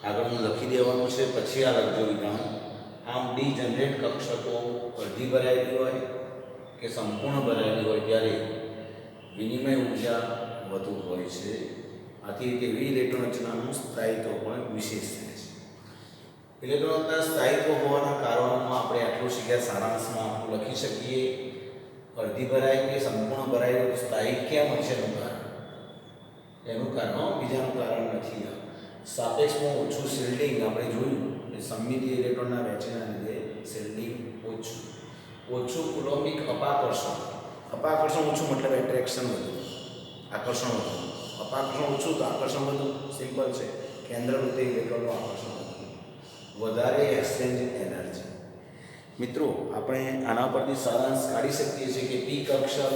આગળનું લખી દેવાનું છે, પછી આ લખજો વિધાન. આમ ડી જનરેટ કક્ષકો અડધી ભરાયેલી હોય કે સંપૂર્ણ ભરાયેલી હોય ત્યારે વિનિમય ઉર્જા વધુ હોય છે. આથી તેવી ઇલેક્ટ્રોન રચનાનું સ્થાયિત્વ પણ વિશેષ થાય છે. ઇલેક્ટ્રોનના સ્થાયિત્વ હોવાના કારણોમાં આપણે આટલું શીખ્યા. સારાંશમાં આપણે લખી શકીએ, અડધી ભરાય કે સંપૂર્ણ ભરાય તો સ્થાયી કેમ હોય છે? એનું કારણ બીજાનું કારણ નથી. સાપેક્ષમાં ઓછું શિલ્ડિંગ આપણે જોયું, એ સમમિતીય ઇલેક્ટ્રોનના વહેંચણીના લીધે શિલ્ડિંગ ઓછું કુલોમ્બિક અપાકર્ષણ. અપાકર્ષણ ઓછું મતલબ એટ્રેક્શન વધુ, આકર્ષણ વધુ. અપાકર્ષણ ઓછું તો આકર્ષણ વધુ, સિમ્પલ છે. કેન્દ્ર પ્રત્યે ઇલેક્ટ્રોનનું આકર્ષણ વધુ, વધારે એક્સચેન્જ એનર્જી. મિત્રો, આપણે આના પરથી સારાંશ કાઢી શકીએ છીએ કે પી કક્ષક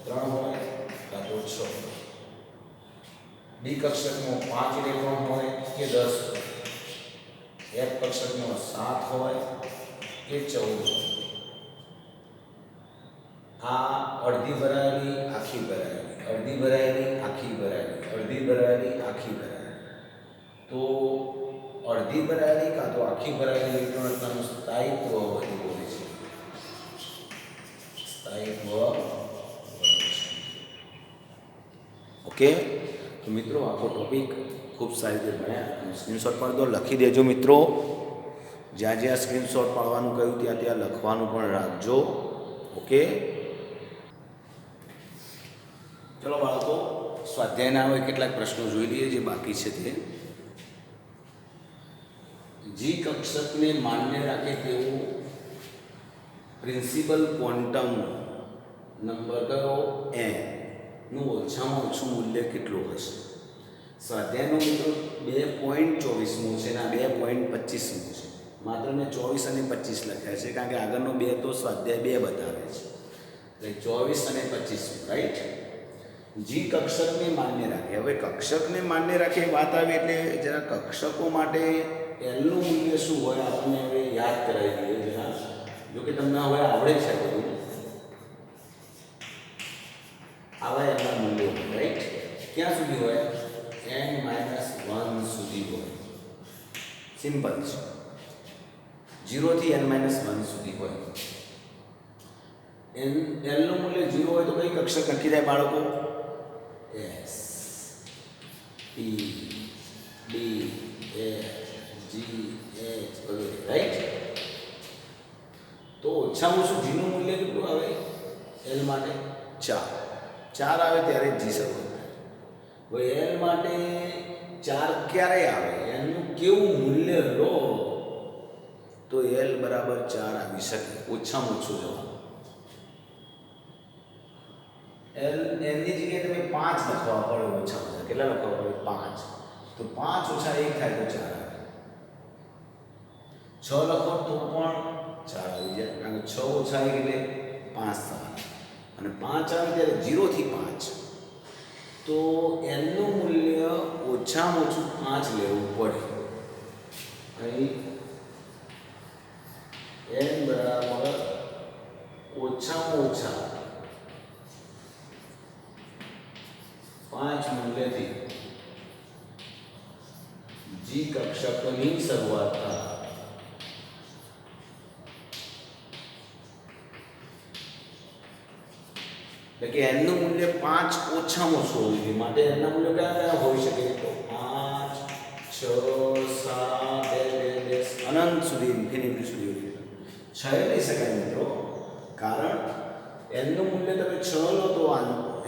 3 હોય કાં તો 6, ડી કક્ષકમાં 5 ઇલેક્ટ્રોન હોય કે 10 હોય, એફ કક્ષકમાં 7 હોય કે 14 હોય. આ અડધી ભરાયેલી, આખી ભરાયેલી, અડધી ભરાયેલી, આખી ભરાયેલી, અડધી ભરાયેલી, આખી ભરાયેલી. તો અડધી ભરાયેલી કાં તો આખી ભરાયેલી ઇલેક્ટ્રોનનું સ્થાયિત્વ વધુ હોય છે. સ્થાયિત્વ વધુ છે. ઓકે, તો મિત્રો આખો ટોપિક ખૂબ સારી રીતે ભણ્યા. સ્ક્રીનશોટ પાડો, લખી દેજો મિત્રો. જ્યાં જ્યાં સ્ક્રીનશોટ પાડવાનું કહ્યું ત્યાં ત્યાં લખવાનું પણ રાખજો. ઓકે, ચલો બાળકો, સ્વાધ્યાયના હવે કેટલાક પ્રશ્નો જોઈ લઈએ જે બાકી છે તે. જી કક્ષકને માન્ય રાખે તેવું પ્રિન્સિપલ ક્વોન્ટમ નંબર કયો? n નું ઓછામાં ઓછું મૂલ્ય કેટલું હશે? સ્વાધ્યાયનો મિત્રો 2.24મો છે અને 2.25મો છે. માત્ર મેં 24 અને 25 લખ્યા છે, કારણ કે આગળનો 2 તો સ્વાધ્યાય 2 બતાવે છે. એટલે 24 અને 25, રાઈટ. જી કક્ષકને માન્ય રાખે. હવે કક્ષકને માન્ય રાખે વાત આવે એટલે જરા કક્ષકો માટે એલનું મૂલ્ય શું હોય આપણને હવે યાદ કરાવી દઈએ જરા. જો કે તમને હવે આવડે છે બધું, આવા એના 0 થી n-1 સુધી હોય. એલનું મૂલ્ય 0 હોય તો કઈ કક્ષક નક્કી થાય બાળકો? એસ, ટી, ડી, એફ, જી, એચ વગેરે, રાઈટ? તો ઓછામાં ઓછું જીનું મૂલ્ય કેટલું આવે એલ માટે? 4. 4 આવે ત્યારે જી શરૂ થાય. હવે એલ માટે 4 ક્યારે આવે? એલનું કેવું મૂલ્ય લો તો એલ બરાબર 4 આવી શકે? ઓછામાં ઓછું જવાબ એલ. એલની જગ્યાએ તમે 5 લખવા પડે. ઓછામાં ઓછા કેટલા લખવા પડે? 5. તો 5 ઓછા 1 થાય તો 4 આવે. 6 લખો તો પણ 4 આવી જાય, કારણ કે 6 ઓછા 1 એટલે 5 થવાના. અને 5 આવે ત્યારે 0 થી 5. તો એલનું મૂલ્ય ઓછામાં ઓછું 5 લેવું પડે. અહીં એન બરાબર ઓછામાં ઓછા 5 મૂલ્યથી જી કક્ષકની શરૂઆત થાય. એટલે કે એનનું મૂલ્ય 5 ઓછામાં ઓછું હોવું જોઈએ. માટે એનના મૂલ્ય કયા કયા હોઈ શકે? તો 5, 6, 7, અનંત સુધી, ઇન્ફિનિટી સુધી. 6 લઈ શકાય મિત્રો, કારણ એલનું મૂલ્ય તમે 6 લો તો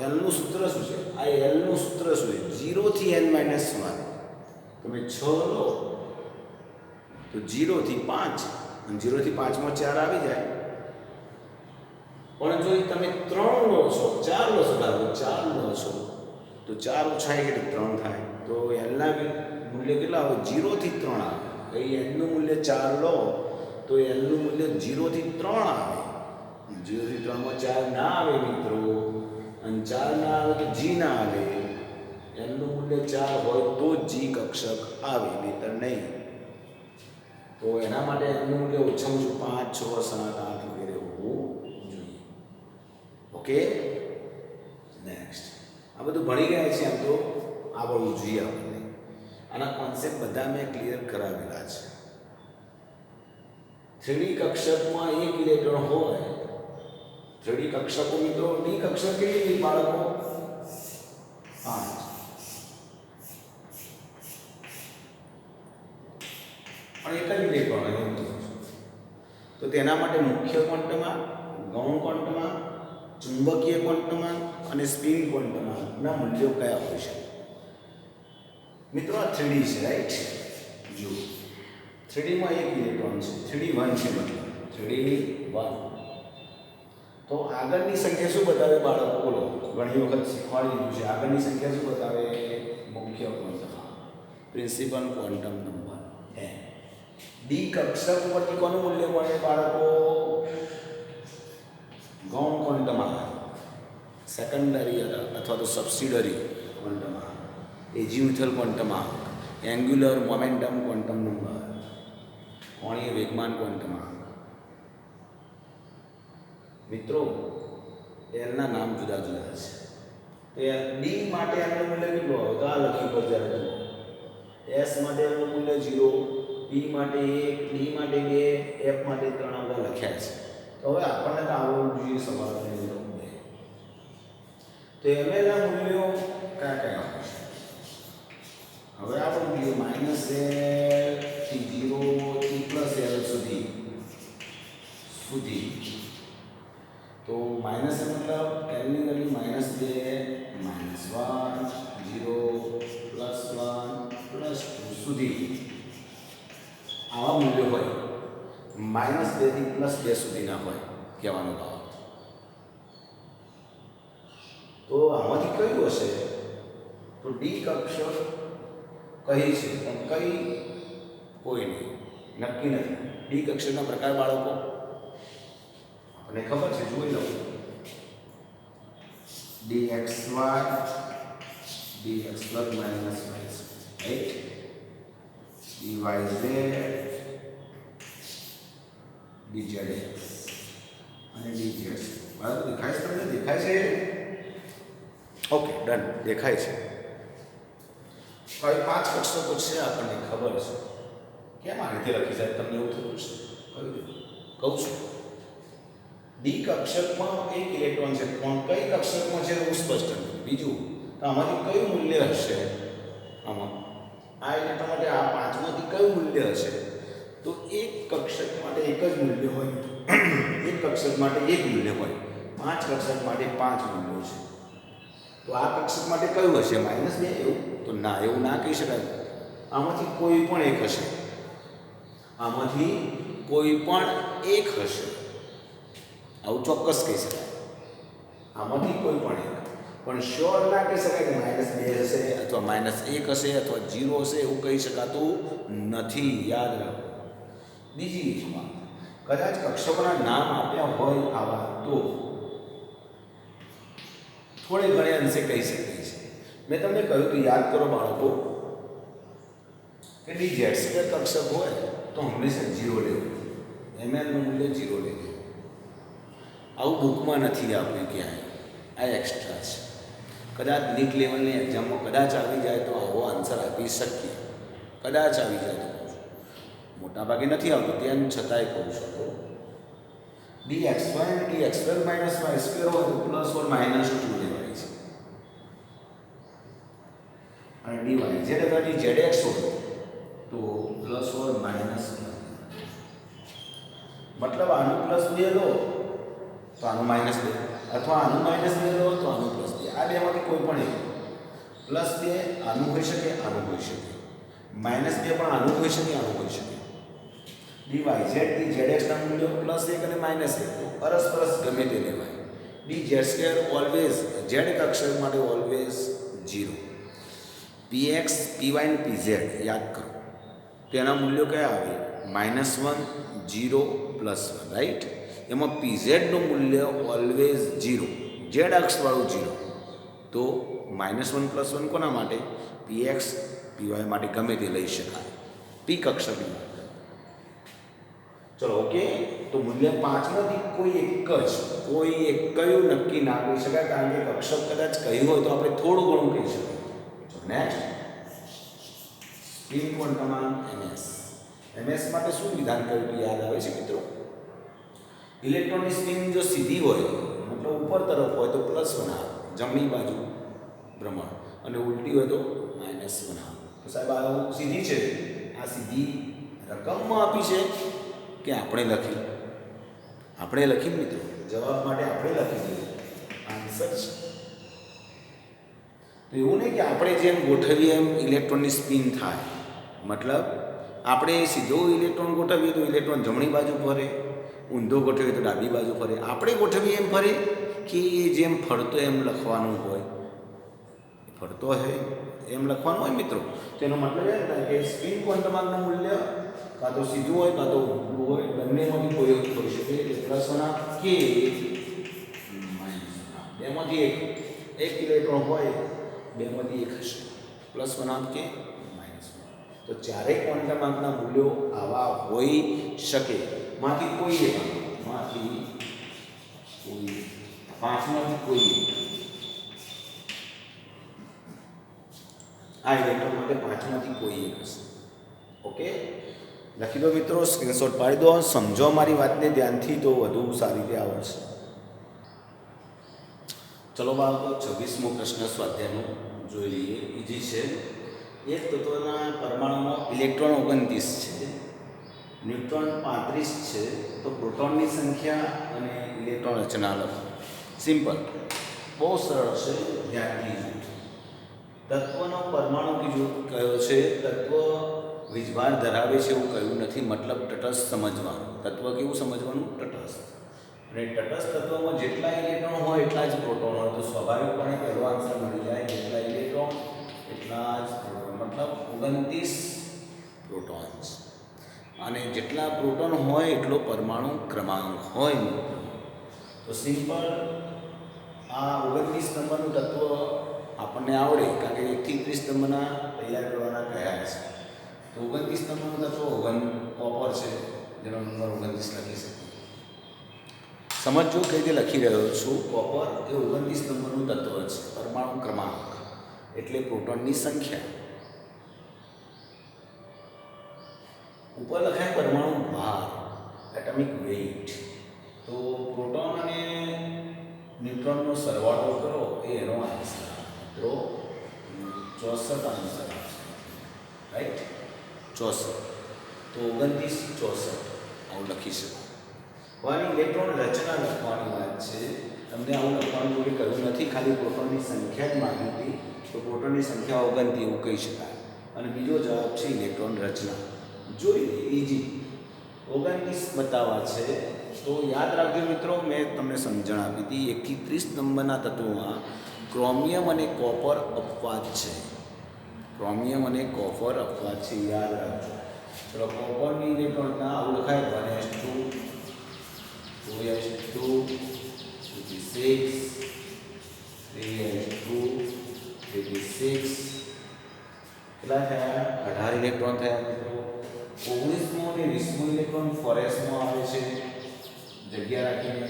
એલનું સૂત્ર શું છે? આ એલનું સૂત્ર શું છે? 0 થી n-1. તમે 6 લો તો 0 થી 5, અને 0 થી 5 માં 4 આવી જાય. પણ જો તમે 3 લો છો, 4 લો છો, 4 લો છો તો 4 ઓછા 1 એટલે 3 થાય. તો એલના મૂલ્ય કેટલા આવે? 0 થી 3 આવે. અહીં એલનું મૂલ્ય 4 લો તો એલનું મૂલ્ય 0 થી 3 આવે. 0 થી 3 માં 4 ના આવે મિત્રો, અને 4 ના આવે તો જી ના આવે. એલનું મૂલ્ય 4 હોય તો જી કક્ષક આવે, નહીતર નહીં. તો એના માટે એલનું મૂલ્ય ઓછામાં ઓછું 5, 6, 7, 8 વગેરે હોવું જોઈએ. Okay, next. આ બધું ભણી ગયા છે, આમ તો આવડવું જોઈએ આપણને. આના કોન્સેપ્ટ બધા મેં ક્લિયર કરાવેલા છે. 3D કક્ષકમાં 1 ઇલેક્ટ્રોન હોય. 3D કક્ષકો મિત્રો, ડી કક્ષક કેટલી બાળકો? 5. પણ એક જ ઇલેક્ટ્રોન હોય તો તેના માટે મુખ્ય ક્વોન્ટમમાં, ગૌણ ક્વોન્ટમમાં, ચુંબકીય ક્વોન્ટમમાં અને સ્પિન ક્વોન્ટમના મૂલ્યો કયા હોય છે? મિત્રો આ 3D છે, રાઈટ? જો 3D માં 1 ઇલેક્ટ્રોન છે, 3D1 છે, મતલબ 3D1. તો આગળની સંખ્યા શું બતાવે બાળકો? બોલો, ઘણી વખત શીખવાડી દીધું છે. આગળની સંખ્યા શું બતાવે? મુખ્ય quantum, principal quantum number. D કક્ષક પરથી કોનું મૂલ્ય મળે બાળકો? ગૌણ ક્વોન્ટમ આવે, સેકન્ડરી અથવા તો સબસિડરી ક્વોન્ટમ આવે, એજીમ્યુથલ ક્વોન્ટમ આવે, એન્ગ્યુલર મોમેન્ટમ ક્વોન્ટમ નંબર, કોણીય વેગમાન ક્વોન્ટમ આવે. મિત્રો એલના નામ જુદા જુદા છે. ડી માટે એનું મૂલ્ય કેટલું આવે? તો આ લખી પર જ્યારે જુઓ. એસ માટે એનું મૂલ્ય 0, પી માટે 1, ડી માટે 2, એફ માટે 3 આપણે લખ્યા છે. તો હવે આપણને તો આવડવું જોઈએ સવાલ. તો એમએલ ના મૂલ્યો કયા કયા હોય છે? હવે આપણે જોઈએ -L થી 0 થી +L સુધી. તો માઇનસ મતલબ એલની વેલ્યુ -2, -1, 0, +1, +2 સુધી આવા મૂલ્યો હોય. -2 થી +2 સુધીના હોય કહેવાનો ભાવ. તો આમાંથી કયું હશે? તો ડી કક્ષક કઈ છે, પણ કઈ કોઈ નહીં, નક્કી નથી. ડી કક્ષકના પ્રકાર બાળકો આપણને ખબર છે, જોઈ લો. dxy, dx +- y, right? dyz, dz અને dz. બરાબર દેખાય છે? તમને દેખાય છે? ઓકે, ડન, દેખાય છે. હવે 5 કક્ષકો છે, આપણને ખબર છે. કેમ આ રીતે લખી સાહેબ તમને એવું થતું છે? કહું છું, ડી કક્ષકમાં એક ઇલેક્ટ્રોન છે પણ કઈ કક્ષકમાં છે એવું સ્પષ્ટ નથી. બીજું તો આમાંથી કયું મૂલ્ય હશે? આમાં આ ઇલેક્ટ્રોન માટે આ પાંચમાંથી કયું મૂલ્ય હશે? તો એક કક્ષક માટે એક જ મૂલ્ય હોય, એક કક્ષક માટે એક મૂલ્ય હોય, પાંચ કક્ષક માટે પાંચ મૂલ્યો છે. તો આ કક્ષક માટે કયું હશે? -2. એવું તો ના, એવું ના કહી શકાય. આમાંથી કોઈ પણ એક હશે, આમાંથી કોઈ પણ એક હશે, આવું ચોક્કસ કહી શકાય. આમાંથી કોઈ પણ એક, પણ શ્યોર ના કહી શકાય કે -2 હશે અથવા -1 હશે અથવા 0 હશે, એવું કહી શકાતું નથી. યાદ રાખો. બીજી રીતમાં કદાચ કક્ષકોના નામ આપ્યા હોય આવા તો થોડે ઘણે અંશે કહી શકીએ છીએ. મેં તમને કહ્યું તો યાદ કરો બાળકો કે dz² કક્ષક હોય તો હંમેશા 0 લેવું, ml નું મૂલ્ય 0 લેવું. આવું બુકમાં નથી આપ્યું ક્યાંય, આ એક્સ્ટ્રા છે. કદાચ નીટ લેવલની એક્ઝામમાં કદાચ આવી જાય તો આવો આન્સર આપી શકીએ, કદાચ આવી જાય તો. મોટાભાગે નથી આવતું, તેમ છતાંય કહું છું તો dxy અને dx² - y² હોય તો +or -2 લેવાય છે. અને dyz અથવા dzx હોય તો +or મતલબ આનું +2 લો તો આનું -2, અથવા આનું -2 લો તો આનું +2. આ બેમાંથી કોઈ પણ એક. +2 આનું હોઈ શકે, આનું હોઈ શકે. -2 પણ આનું હોઈ શકે, આનું હોઈ શકે. dyz dzx ના મૂલ્યો +1 અને -1 તો પરસ્પરસ ગમે તે લેવાય. dz² ઓલવેઝ z કક્ષક માટે ઓલવેઝ 0. px py અને pz યાદ કરો તો એના મૂલ્યો કયા આવે? -1 0 +1, રાઈટ. એમાં pz નું મૂલ્ય ઓલવેઝ 0, z અક્ષવાળું 0. તો -1 +1 કોના માટે? px py માટે ગમે તે લઈ શકાય, p કક્ષકની. ચલો ઓકે. તો મૂલ્ય 5 માંથી કોઈ એક કયું નક્કી ના કહી શકાય, કારણ કે કક્ષક કદાચ કહ્યું હોય તો આપણે થોડું ઘણું કહી શકીએ. નેક્સ્ટ, સ્પિન ક્વોન્ટમ ms માટે શું વિધાન કર્યું તો યાદ આવે છે મિત્રો? ઇલેક્ટ્રોનની સ્પિન જો સીધી હોય મતલબ ઉપર તરફ હોય તો +1 આવે, જમણી બાજુ ભ્રમણ, અને ઉલટી હોય તો -1 આવે. તો સાહેબ આ સીધી છે, આ સીધી રકમમાં આપી છે કે આપણે લખી? આપણે લખી મિત્રો, જવાબ માટે આપણે લખી દીધું આન્સર છે. તો એવું નહીં કે આપણે જેમ ગોઠવીએ એમ ઇલેક્ટ્રોનની સ્પિન થાય. મતલબ આપણે સીધો ઇલેક્ટ્રોન ગોઠવીએ તો ઇલેક્ટ્રોન જમણી બાજુ ફરે, ઊંધો ગોઠવીએ તો ડાબી બાજુ ફરે. આપણે ગોઠવીએ એમ ફરે કે જેમ ફરતો એમ લખવાનું હોય, ફરતો હોય એમ લખવાનું હોય મિત્રો. તેનો મતલબ એ થાય કે સ્પિન ક્વોન્ટમનું મૂલ્ય કાં તો સીધું હોય કાં તો ઊંધું હોય, બંનેમાંથી કોઈ એક હોઈ શકે. એટલે +1 કે -1, બેમાંથી એક ઇલેક્ટ્રોન હોય, બેમાંથી એક હશે. +1 કે -1. તો ચારેય ક્વોન્ટમ આંકના મૂલ્યો આવા હોઈ શકે. માંથી કોઈ એક, પાંચમાંથી કોઈ એક. આ ઇલેક્ટ્રોન માટે 5માંથી કોઈ એક હશે. ઓકે, લખી દો મિત્રો, સ્ક્રીનશોટ પાડી દો. સમજો મારી વાતને ધ્યાનથી તો વધુ સારી રીતે આવડશે. ચલો બાળકો, 26મો પ્રશ્ન સ્વાધ્યાયનો જોઈ લઈએ. ઈજી છે. એક તત્વના પરમાણુમાં ઇલેક્ટ્રોન 29 છે, ન્યુટ્રોન 35 છે, તો પ્રોટોનની સંખ્યા અને ઇલેક્ટ્રોન રચના લખો. સિમ્પલ, બહુ સરળ છે, ધ્યાનથી. તત્વનો પરમાણુ કીધું કયો છે? તત્વ વીજભાર ધરાવે છે એવું કહ્યું નથી, મતલબ તટસ્થ સમજવાનું. તત્વ કેવું સમજવાનું? તટસ્થ. અને તટસ્થ તત્વમાં જેટલા ઇલેક્ટ્રોન હોય એટલા જ પ્રોટોન હોય. તો સ્વાભાવિકપણે પહેલો આન્સર મળી જાય, જેટલા ઇલેક્ટ્રોન એટલા જ પ્રોટોન, મતલબ 29 પ્રોટોન્સ. અને જેટલા પ્રોટોન હોય એટલો પરમાણુ ક્રમાંક હોય. તો સિમ્પલ, આ 29 નંબરનું તત્વ આપણને આવડે, કારણ કે 1 થી 30 નંબરના તૈયાર કરવાના કયા છે. તો 29 નંબરનું તત્વ કોપર છે, જેનો નંબર 29 લખી શકીએ. સમજો કઈ રીતે લખી રહ્યો છું. કોપર એ 29 નંબરનું તત્વ છે, પરમાણુ ક્રમાંક એટલે પ્રોટોનની સંખ્યા. ઉપર લખાય પરમાણુ ભાર, એટમિક વેઇટ. તો પ્રોટોન અને ન્યુટ્રોનનો સરવાળો કરો એ એનો આન્સર મિત્રો 64 આન્સર આવશે. રાઈટ, 64. તો 29 64 આવું લખી શકો. હવે ઇલેક્ટ્રોન રચના લખવાની વાત છે. તમને આવું લખવાનું કોઈ કહ્યું નથી, ખાલી પ્રોટોનની સંખ્યા જ માંગી હતી. તો પ્રોટોનની સંખ્યા 29 એવું કહી શકાય. અને બીજો જવાબ છે ઇલેક્ટ્રોન રચના. જોઈ ઇઝી 29 બતાવવા છે. તો યાદ રાખજો મિત્રો, મેં તમને સમજણ આપી હતી. 1 થી 30 નંબરના તત્વોમાં ક્રોમિયમ અને કોપર અપવાદ છે. ક્રોમિયમ અને કોપર અપવાદ છે, યાદ રાખજો. ચલો, કોપરની ઇલેક્ટ્રોનના આવું લખાય 1s2 2s2 36 3s2 36. કેટલા થયા? 18 ઇલેક્ટ્રોન થયા મિત્રો. 19મો અને 20મો ઇલેક્ટ્રોન ફોરેસમાં આવે છે જગ્યા રાખીને.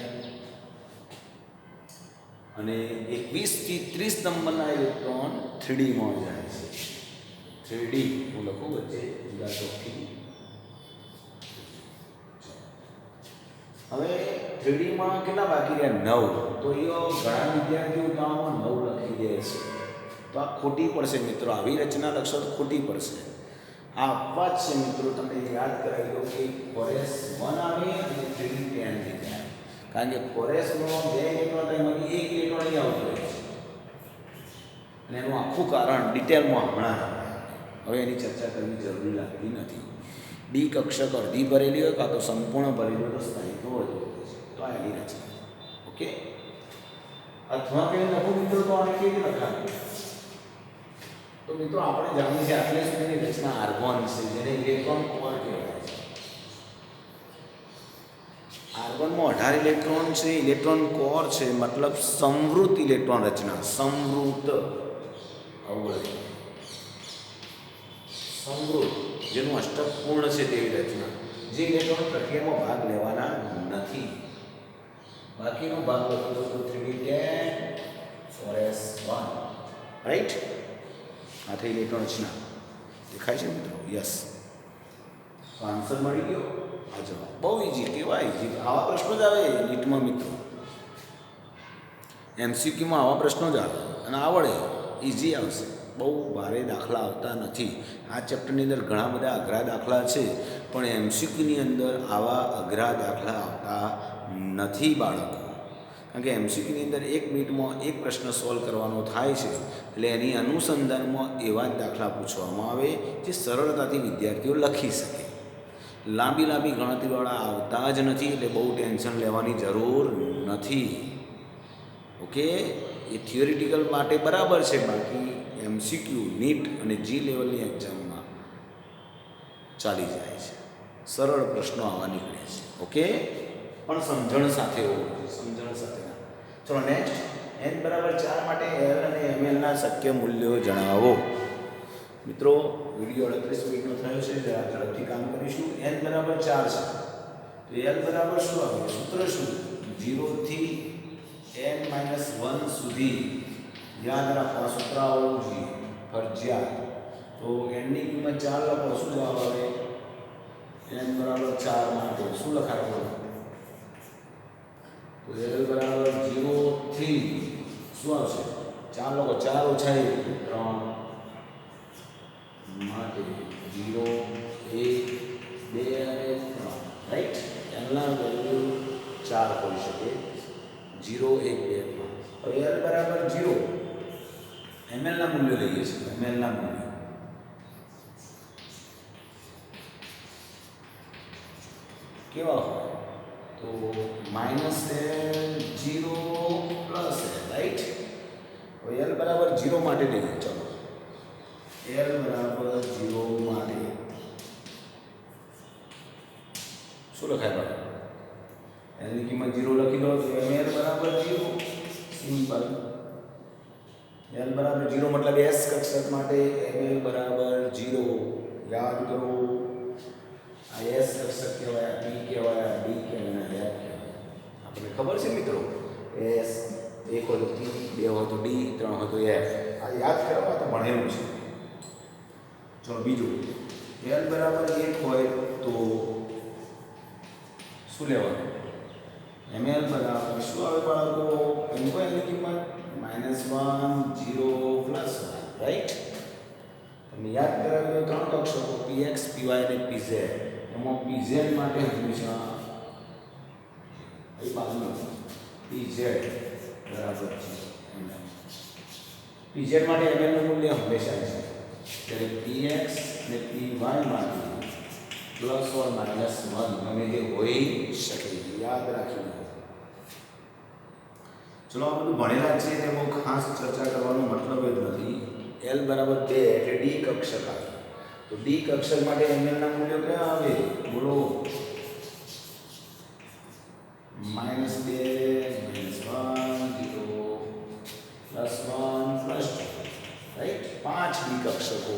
અને 21 થી 30 નંબરના ઇલેક્ટ્રોન 3Dમાં જાય છે. 3D હું લખું વચ્ચે જુદા ચોકથી. હવે 3Dમાં કેટલા બાકી રહ્યા? 9. તો એ ઘણા વિદ્યાર્થીઓ ગામમાં 9 લખી દે છે. તો આ ખોટી પડશે મિત્રો. આવી રચના લખશો તો ખોટી પડશે. આ અપવાદ છે મિત્રો, તમને યાદ કરાવી દો કે ફોરેસ 1 આવે અને 3D 10 થઈ જાય. કારણ કે ફોરેસમાં 2 ઇલેક્ટ્રોન થાય, એમાંથી 1 ઇલેક્ટ્રોન અહીં આવતો રહે છે. અને એનું આખું કારણ ડિટેલમાં હમણાં હવે એની ચર્ચા કરવી જરૂરી લાગતી નથી. ડી કક્ષક અડધી ભરેલી હોય કાં તો સંપૂર્ણ ભરેલી હોય તો સ્થાયિત્વ વધુ હોય છે. તો આ એની રચના. ઓકે, અથવા કંઈ લખું મિત્રો તો આને કેવી લખાય? તો મિત્રો આપણે જાણીએ છીએ આટલે સુધીની રચના આર્ગોન છે, જેને ઇલેક્ટ્રોન કોર કહેવાય છે. આર્ગોનમાં 18 ઇલેક્ટ્રોન છે. ઇલેક્ટ્રોન કોર છે મતલબ સમૃદ્ધ ઇલેક્ટ્રોન રચના. સમૃદ્ધ અવળે સમૃદ્ધ, જેનું અષ્ટક પૂર્ણ છે તેવી રચના. જે ઇલેક્ટ્રોન પ્રક્રિયામાં ભાગ લેવાના નથી. બાકીનો ભાગ લખી દો તો 3D 10 4s1. રાઈટ, આ થઈ ઇલેક્ટ્રોન રચના. દેખાય છે મિત્રો? યસ. આન્સર મળી ગયો. આ જવાબ બહુ ઇઝી. કેવા ઇઝી! આવા પ્રશ્નો જ આવે નીટમાં મિત્રો. MCQમાં આવા પ્રશ્નો જ આવે અને આવડે ઇઝી આવશે. બહુ ભારે દાખલા આવતા નથી. આ ચેપ્ટરની અંદર ઘણા બધા અઘરા દાખલા છે, પણ MCQની અંદર આવા અઘરા દાખલા આવતા નથી બાળકો. કારણ કે MCQની અંદર 1 મિનિટમાં એક પ્રશ્ન સોલ્વ કરવાનો થાય છે. એટલે એની અનુસંધાનમાં એવા જ દાખલા પૂછવામાં આવે જે સરળતાથી વિદ્યાર્થીઓ લખી શકે. લાંબી લાંબી ગણતરીવાળા આવતા જ નથી, એટલે બહુ ટેન્શન લેવાની જરૂર નથી. ઓકે, એ થિયોરિટિકલ માટે બરાબર છે. બાકી MCQ નીટ અને G લેવલની એક્ઝામમાં ચાલી જાય છે. સરળ પ્રશ્નો આવવા નીકળે છે. ઓકે, પણ સમજણ સાથે હોવું જોઈએ. સમજણ સાથે. ચલો નેક્સ્ટ. n બરાબર 4 માટે L અને ml ના શક્ય મૂલ્યો જણાવો. મિત્રો વિડીયો 38 મિનિટનો થયો છે, જરા ઝડપથી કામ કરીશું. n બરાબર 4 છે તો L બરાબર શું આવે? સૂત્ર શું? 0 થી n-1 સુધી યાદ રાખવા સૂત્ર આવવું જોઈએ ફરજિયાત. તો n ની કિંમત 4 લખો. શું જવાબ આવે? n બરાબર 4 માટે શું લખાય? તો L બરાબર 0 થી શું આવશે? 4 લખો. 4 ઓછા 1 3 માટે 0 1 2 અને 3. રાઈટ, એના વેલ્યુ 4 હોઈ શકે. 0 1 2 3. હવે L બરાબર 0, ml ના મૂલ્યો લઈએ છીએ. ml ના મૂલ્યો કેવા હોય? તો -L 0 પ્લસ L. રાઈટ, હવે L બરાબર 0 માટે લઈએ. ચલો, L બરાબર 0 માટે શું લખાય ભાઈ? L ની કિંમત 0 લખી દો. તો ml બરાબર 0. સિમ્પલ. L બરાબર 0 મતલબ S કક્ષક માટે ml બરાબર 0. યાદ કરો, આ S કક્ષક કહેવાય, P કહેવાય, D કહેવાય, F કહેવાય. આપણે ખબર છે મિત્રો. S 1 હોય તો P, 2 હોય તો D, 3 હોય તો F. આ યાદ કરવા તો ભણેલું છે. ચલો બીજું. એલ બરાબર 1 હોય તો શું લેવાનું? ml બરાબર શું આવે બાળકો? એની કિંમત -1 0 +1, રાઈટ? તમે યાદ કરાવ્યું ત્રણ કક્ષકો px py અને pz. એમાં pz માટે હંમેશા એ બાજુ pz બરાબર છે pz માટે ml નું મૂલ્ય હંમેશા છે, જ્યારે px અને py માટે +or -1 ગમે તે હોઈ શકે. યાદ રાખીને ચલો આ બધું ભણેલા છે એટલે બહુ ખાસ ચર્ચા કરવાનો મતલબ જ નથી. L બરાબર 2 એટલે ડી કક્ષક આવે. તો ડી કક્ષક માટે ml ના મૂલ્યો કયા આવે? બોલો. -2 -1 0 +1 +2, right? 5 D કક્ષકો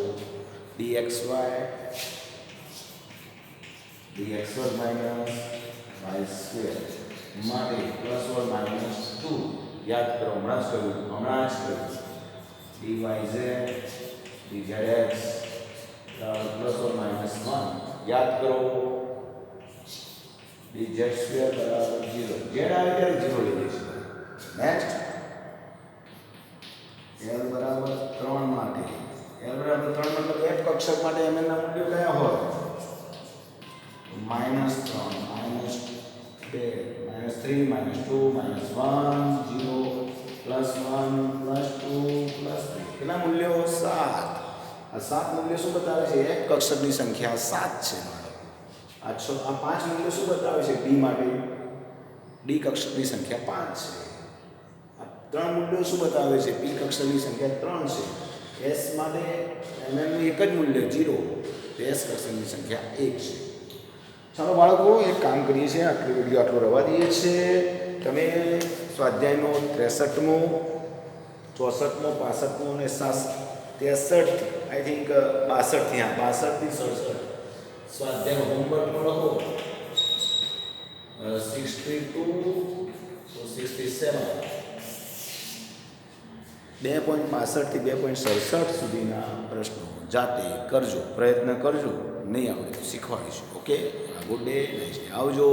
dxy dx2 - y2 માટે +or -2 યાદ કરો. હમણાં જ કર્યું dyz dz +or -1 યાદ કરો. dz2 બરાબર 0. z આવે ત્યારે 0 લઈ લઈશું. નેક્સ્ટ l બરાબર 3 માટે l બરાબર 3 મતલબ એક કક્ષક માટે ml ના મૂલ્યો કયા હોય? -3 -2 -3 -2 -1 0 +1 +2 +3. કેટલા મૂલ્યો? 7. આ 7 મૂલ્યો શું બતાવે છે? એક કક્ષકની સંખ્યા 7 છે. આ 5 મૂલ્યો શું બતાવે છે? ડી માટે ડી કક્ષકની સંખ્યા 5 છે. આ 3 મૂલ્યો શું બતાવે છે? પી કક્ષકની સંખ્યા 3 છે. એસ માટે ml નું એક જ મૂલ્ય 0, તો એસ કક્ષકની સંખ્યા 1 છે. ચાલો બાળકો એક કામ કરીએ છીએ, આટલી વિડીયો આટલો રવા દઈએ છીએ. તમે સ્વાધ્યાયનો 63મો 64મો 65મો અને 63 આઈ થિંક 62 હા 62 થી 67 સ્વાધ્યાયનો હોમવર્કમાં લખો. 62 તો 67 2.65 થી 2.67 સુધીના પ્રશ્નો જાતે કરજો, પ્રયત્ન કરજો. નહીં આવડે તો શીખવાડીશું. ઓકે, ગુડ ડે, આવજો.